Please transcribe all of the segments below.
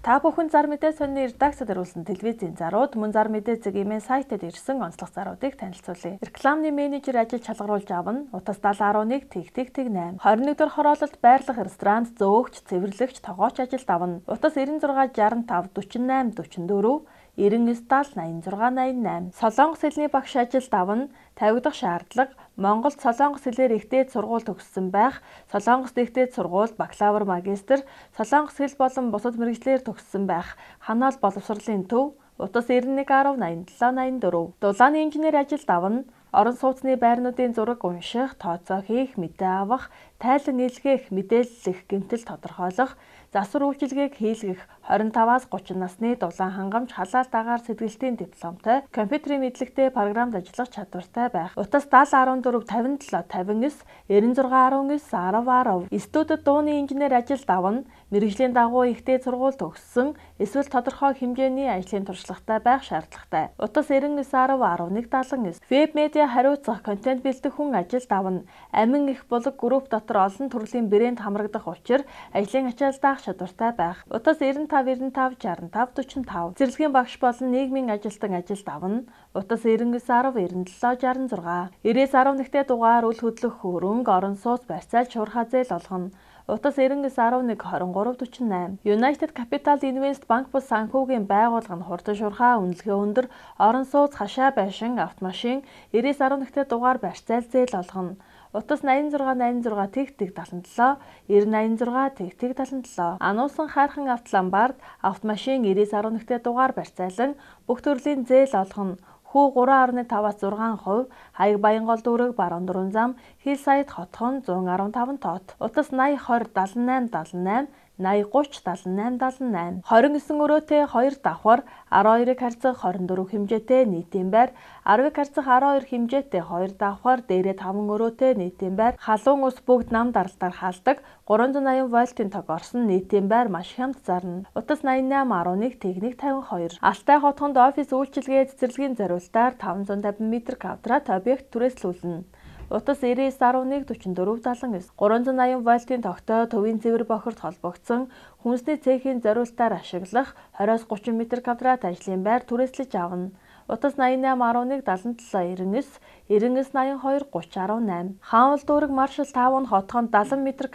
Та бүхэн зар мэдээ сонины редакцид оруулсан телевизийн зарууд мөн зар мэдээ зэгийн сайтад ирсэн онцлог заруудыг танилцуулъя. Рекламны менежер ажил шалгаруулж авна. Утас 7011 8. 21-р хороололт байрлах ресторанд зөөгч, цэвэрлэгч, тогооч ажилд авна. Утас 96 65 48 44 99 70 86 88. Солонгос хэлний багш ажилд авна. Тавигдах шаардлага Монголд солонгос хэлээр ихтэй сургууль төгссөн байх, солонгос ихтэй сургууль, бакалавр, магистр, солонгос хэл болон бусад мэргэжлээр төгссөн байх, ханаал боловсролын төв, утас 91 10 87 84. Дулааны инженер ажилд авна. Орон сууцны байрнуудын зураг унших, тооцоо хийх, мэдээ авах, тайлан илгээх, мэдээлэх, гэмтэл тодорхойлох, засвар үйлчилгээг хийлгэх 25-аас 30 насны дулаан хангамж халаалт агаар сэтгэлтийн дипломтой, компьютерийн мэдлэгтэй програмд ажиллах чадвартай байх. Утас 70 14 57 59 96 19 10 10. Студид дууны инженер ажилд авна. Мэргэжлийн дагуу ихтэй сургууль төгссөн, эсвэл тодорхой хэмжээний ажлын туршлагатай байх шаардлагатай. Утас 99 10 11 79. Веб медиа хариуцах, контент бэлдэх хүн ажилд авна. Амин их булаг групп дотор олон төрлийн брэнд хамрагдах учир ажлын ачаал даах чадвартай байх. Утас 95 95 65 45. Цэцэрлэгийн багш болон нийгмийн ажилтан ажилд авна. Утас 99 10 97 66. 90-11-т дугаар үл хөдлөх хөрөнгө, орон сууц барьцаал шуурхай зээл олгоно. Утас 99 11 23 48. United Capital Invest Bank бус санхүүгийн байгууллага нь хурдан шуурхай, үнэлгээ өндөр, орон сууц, хашаа байшин, автомашин 90-11-т дугаар барьцаал зээл олгоно. Утас 86 86 77 90 86 77. Ануусан хайрхан автоламбард автомашин 90-11-т дугаар барьцаалан бүх төрлийн зээл олгоно. Хүү 3.5-аас 6%, хаяг Баянгол дүүрэг, Баруун дуран зам, Хил саяд хотхон 115 тоот. Утас 80 20 78 78 80 30 78 78. 29 өрөөтэй 2 давхар, 12-ыг харьцах 24 хэмжээтэй нийтийн байр, 10-ыг харьцах 12 хэмжээтэй 2 давхар, дээрээ 5 өрөөтэй нийтийн байр, халуун ус бүгд нам даралтаар хаалдаг, 380 вольтын тог орсон нийтийн байр маш хямд зарна. Утас 88 11 техник 52. Алтай хотхонд офис үйлчилгээ цэцэрлэгийн зориулалтаар 550 м2 объект түрээслүүлнэ. Утас 99 11 44 79. 380 вольтын тогтой төвийн цэвэр бохирд холбогдсон хүнсний цэхийн зориулалтаар ашиглах 20-30 м2 ажлын байр түрээслэж авна. Утас 88 11 77 99 99 82 30 18. Хаанвал дүүрэг маршал 5 хотхонд 70 м2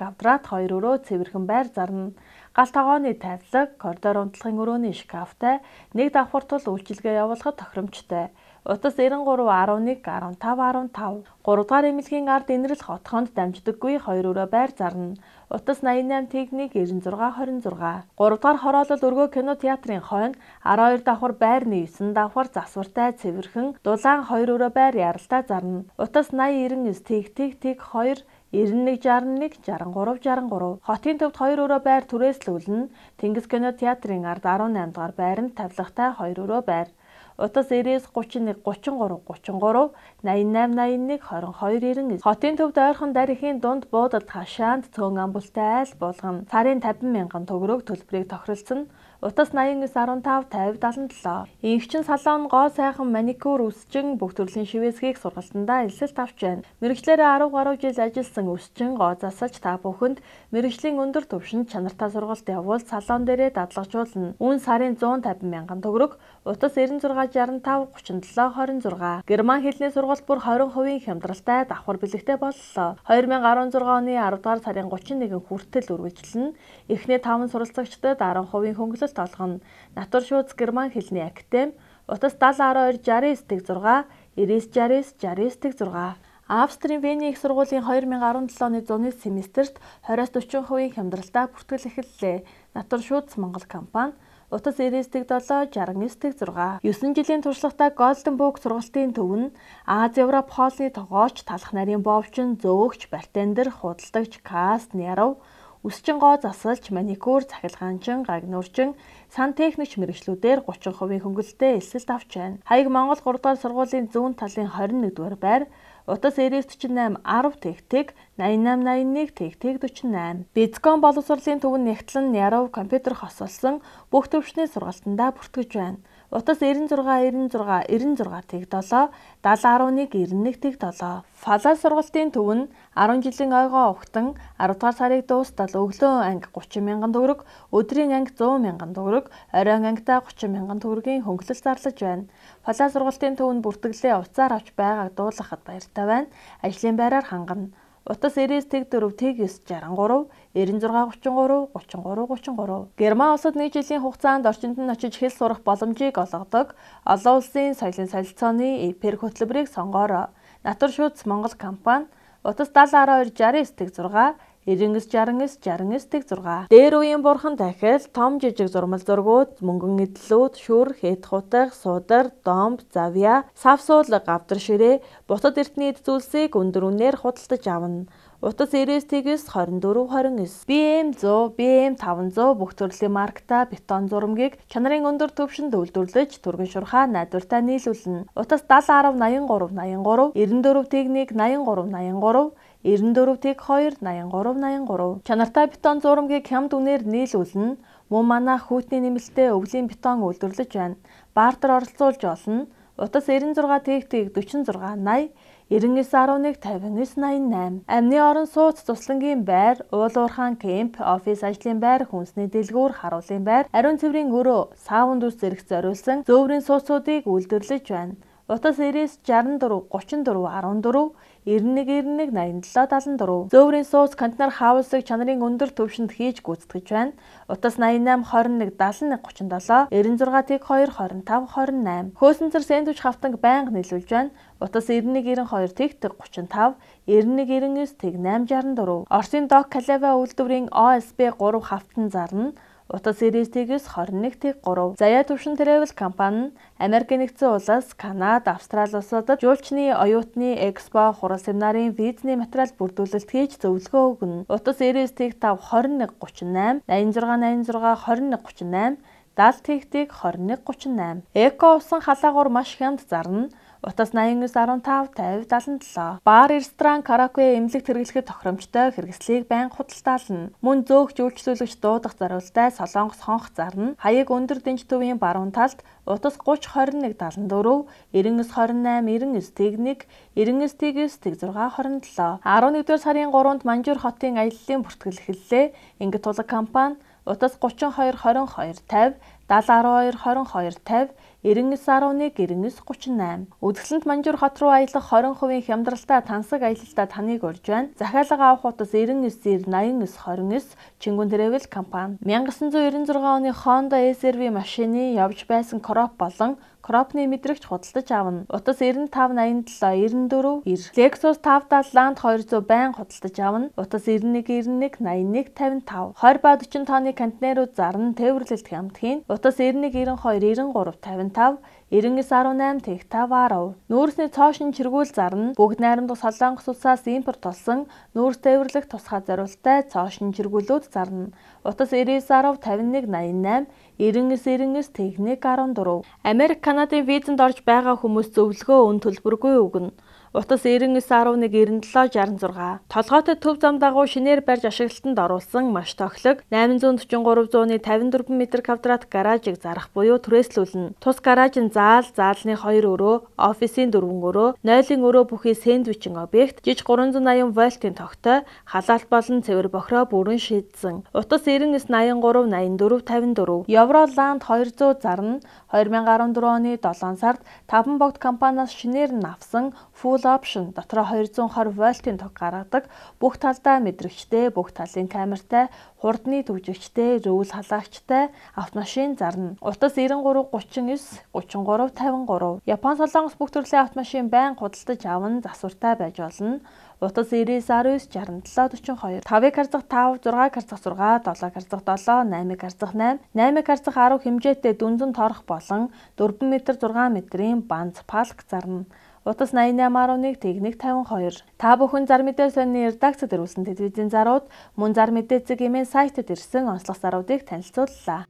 2 өрөө цэвэрхэн байр зарна. Гал тогооны тавилга, коридор унтлахын өрөөний шкафтай, нэг давхар тул үйлчилгээ явуулахад тохиромжтой. Утас 93 11 15 15. 3 дугаар эмнэлгийн ард инрэл хотхонд дамждаггүй 2 өрөө байр зарна. Утас 88 техник 96 26. 3 дугаар хороолол өргөө кино театрын хойно 12 давхар байрны 9 давхар засвартай цэвэрхэн дулаан 2 өрөө байр яралтай зарна. Утас 80 99 тэг 2 91 61 63 63. Хотын төвд 2 өрөө байр түрээслүүлнэ. Тэнгис кино театрын ард 18 дугаар байранд тавилгатай 2 өрөө байр. Утас 99 31 33 33 88 81 22 99. Хотын төвд ойрхон дарихийн дунд буудалд хашаанд цөөн амбултай айл болгоно. Сарын 50,000 төгрөг төлбөрийг тохиролцсон. Утас 89 15 50 77. Инхчин салон гоо сайхан маникюр үсчин бүх төрлийн шивэсгийг сургалтандаа элсэлт авч байна. Мэргэжлээрээ 10 гаруй жил ажилласан үсчин гоо засалж та бүхэнд мэргэжлийн өндөр түвшинд чанартай сургалт явуул салон дээрээ дадлагжуулна. Үн сарын 150,000 төгрөг. Утас 96 65 37 26. Герман хэлний сургалт бүр 20% хямдралтай давхар бэлэгтэй боллоо. 2016 оны 10 дугаар сарын 31 хүртэл үргэлжлэнэ. Эхний 5 суралцагчдад 10% хөнгөлөлт олгоно. Натур шууц Герман хэлний академи. Утас 70 12 69 6 99 69 6. Австрийн Вений их сургуулийн 2017 оны зуны семестрт 20-40% хямдралтай бүртгэл эхэллээ. Натур шууц Монгол компани. Утас 99 7 69 6. 9 жилийн туршлагатай Golden Book сургалтын төв нь Аз Европ хоолны тогооч, талах нарийн боовчин, зөөгч, бартендер, худалдагч, каст, нярав, үсчин гоо засалч, маникюр, цахилгаанчин, гагнуурчин, сантехникч мэргэжлүүдээр 30% хөнгөлөлтөд элсэлт авч байна. Хаяг Монгол 3 дугаар сургуулийн зүүн талын 21-р байр. Утас 99 48 10 тэг 88 81 тэг 48. Бизком боловсролын төв нь Нягтлан, Ярав компьютер хосолсон бүх төвчний сургалтандаа бүртгэж байна. Утас 96 96 96 7011 91 Фалаа сургалтын төв нь 10 жилийн ойгоо угтан 10 дугаар сарыг дуустал өглөө анги 30,000 төгрөг, өдрийн анги 100,000 төгрөг, оройн ангидаа 30,000 төгрөгийн хөнгөлөлт зарлаж байна. Фалаа сургалтын төв нь бүртгэлээ уцаар авч байгааг дуулгахад баяртай байна. Ажлын байраар хангана. Утас 99-4-9-63, 96-33, 33-33. Герман улсад 1 жилийн хугацаанд орчинд нь очиж хэл сурах боломжийг олгодог олон улсын соёлын солилцооны ЭПР хөтөлбөрийг сонгоорой. Натур шууц Монгол компани Утас 7012-69-6 99-69-69-6. Дээр үеийн бурхан дахил том жижиг зурмал зургууд, мөнгөн эдлүүд, шүр, хэд хутаг, судар, домб, завья, савсуул, гавдар ширээ, бусад эртний эд зүйлсийг өндөр үнээр худалдаж авна. Утас 99-24-29. BM100, BM500 бүх төрлийн маркта бетон зурмгийг чанарын өндөр түвшинд үйлдвэрлэж түргэн шурхаа найдвартай нийлүүлнэ. Утас 7010-83-83, 94-1-83-83, 94-2-83-83. Чанартай бетон зурмгийг хямд үнээр нийлүүлнэ. Мөн манайх хүүтний нэмэлттэй өвлийн бетон үйлдвэрлэж байна. Бартер оролцуулж олно. Утас 96-46-80, 99-11-59-88. Амны орон сууц туслангийн байр, уул уурхаан кемп, офис ажлын байр, хүнсний дэлгүүр, харуулын байр, ариун цэврийн өрөө, саунд ус зэрэг зориулсан зөөврийн сууцуудыг үйлдвэрлэж байна. Утас 99-64-34-14, 91-91-87-74. Зөөврийн сууц контейнер хаусыг чанарын өндөр түвшинд хийж гүйцэтгэж байна. Утас 88-21-71-37, 96-2-25-28. Хөөсөнцөр сэндвич хавтанг байнга нийлүүлж байна. Утас 91-92-35, 91-99-8-64. Оросын Док Калева үйлдвэрийн ОСБ 3 хавтан зарна. Утас 99-21-3. Заяа төвшин Travel компани нь Америкийн нэгдсэн улс, Канада, Австрали улсуудад жуулчны, оюутны, экспо, хурал семинарын визний материал бүрдүүлэлт хийж зөвлөгөө өгнө. Утас 99-5-21-38, 86-86-21-38, 70-21-38. Эко усан халаагуур маш хямд зарна. Утас 89-15-50-77. Бар, ресторан, караоке, эмнэлэгт хэрэглэхэд тохиромжтой хэрэгслийг байнга худалдаална. Мөн зөөх жуулчлуулагч дуудах зориултай Солонгос хонх зарна. Хаяг өндөр дэнч төвийн баруун талд утас 30-21-74, 99-28-99-1, 99-6-27. 11-р сарын 3-нд Манжуур хотын аяллалын бүртгэл эхэллээ. Ингээд тулаг компани утас 32-22-50, 70-12-22-50, 99-11-99-38. Үдгсэлэнт Манжуур хот руу аялах 20% хямдралтай тансаг аялалдаа таныг урьж байна. Захиалга авах утас 99-89-29, Чингүн Travel компани. 1996 оны Honda SR-V машины явж байсан кроп болон кропны мэдрэгч худалдаж авна. Утас 95-87-94-90. Lexus 570 Land 200 байнга худалдаж авна. Утас 91-91-81-55. 20 ба 40 тонны контейнерууд зарна. Тээвэрлэлт хямд хийн. Утас 91-92-93-55, 99-18-5-10. Нүүрсний цоошин чиргүүл зарна. Бүгд найрамдах Солонгос улсаас импорт болсон нүүрс тээвэрлэх тусгай зориулттай цоошин чиргүүлүүд зарна. Утас 99-10-51-88, 99-99-14. Америк, Канадын визэнд орж байгаа хүмүүс зөвлөгөө өн төлбөргүй өгнө. Утас 99-11-97-66. Толгойтой төв зам дагуу шинээр барьж ашиглалтанд оруулсан маш тохилог 843-ны 54 м2 гаражийг зарах буюу түрээслүүлнэ. Тус гараж нь заалны 2 өрөө, офисын 4 өрөө, нойлын өрөө бүхий сэндвичийн объект, жиж 380 вольтын тогтой, халаалт болон цэвэр бохироо бүрэн шийдсэн. Утас 99-84-54. Евроланд 200 зарна. 2014 оны 7 сард 5 богд компаниас шинээр нь авсан Full Option дотроо 220 вольтын тог гаргадаг, бүх талдаа мэдрэгчтэй, бүх талын камертай, хурдны түвжигчтэй, рүүл халаагчтай автомашин зарна. Утас 93-39-33-53. Япон, Солонгос бүх төрлийн автомашин байнга худалдаж аван засвартай байж болно. Утас 99-19-67-42. 5-ыг харьцах 5, 6-ыг харьцах 6, 7-ыг харьцах 7, 8-ыг харьцах 8, 8-ыг харьцах 10 хэмжээтэй дүнзэн торох болон 4 м 6 м-ийн банц палк зарна. Утас 88-11-51-52. Та бүхэн зар мэдээ сонины редакцид ирүүлсэн телевизийн зарууд, мөн зар мэдээ цэгийн сайтэд ирсэн онцлог заруудыг танилцууллаа.